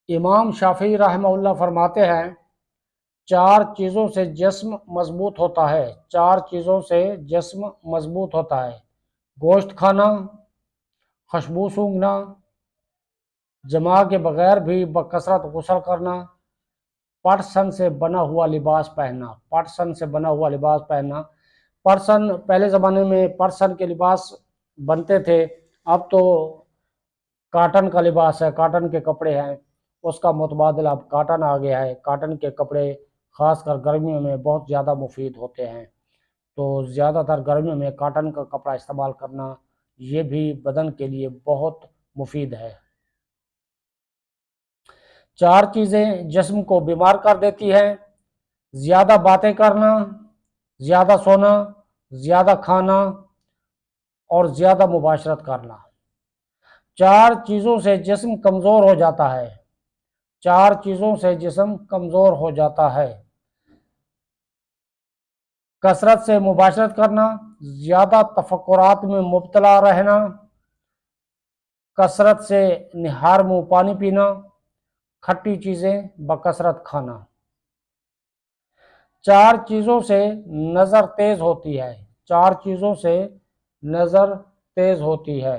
امام شافعی رحمہ اللہ فرماتے ہیں چار چیزوں سے جسم مضبوط ہوتا ہے، چار چیزوں سے جسم مضبوط ہوتا ہے: گوشت کھانا، خوشبو سونگھنا، جماع کے بغیر بھی بکثرت غسل کرنا، پٹسن سے بنا ہوا لباس پہننا۔ پٹسن سے بنا ہوا لباس پہننا، پٹسن پہلے زمانے میں پٹسن کے لباس بنتے تھے، اب تو کاٹن کا لباس ہے، کاٹن کے کپڑے ہیں، اس کا متبادل اب کاٹن آ گیا ہے۔ کاٹن کے کپڑے خاص کر گرمیوں میں بہت زیادہ مفید ہوتے ہیں، تو زیادہ تر گرمیوں میں کاٹن کا کپڑا استعمال کرنا یہ بھی بدن کے لیے بہت مفید ہے۔ چار چیزیں جسم کو بیمار کر دیتی ہیں: زیادہ باتیں کرنا، زیادہ سونا، زیادہ کھانا اور زیادہ مباشرت کرنا۔ چار چیزوں سے جسم کمزور ہو جاتا ہے، چار چیزوں سے جسم کمزور ہو جاتا ہے: کثرت سے مباشرت کرنا، زیادہ تفکرات میں مبتلا رہنا، کثرت سے نہار منہ پانی پینا، کھٹی چیزیں بکثرت کھانا۔ چار چیزوں سے نظر تیز ہوتی ہے، چار چیزوں سے نظر تیز ہوتی ہے: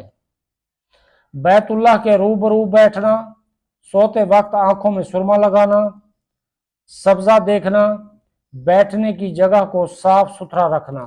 بیت اللہ کے روبرو بیٹھنا، سوتے وقت آنکھوں میں سرما لگانا، سبزہ دیکھنا، بیٹھنے کی جگہ کو صاف ستھرا رکھنا۔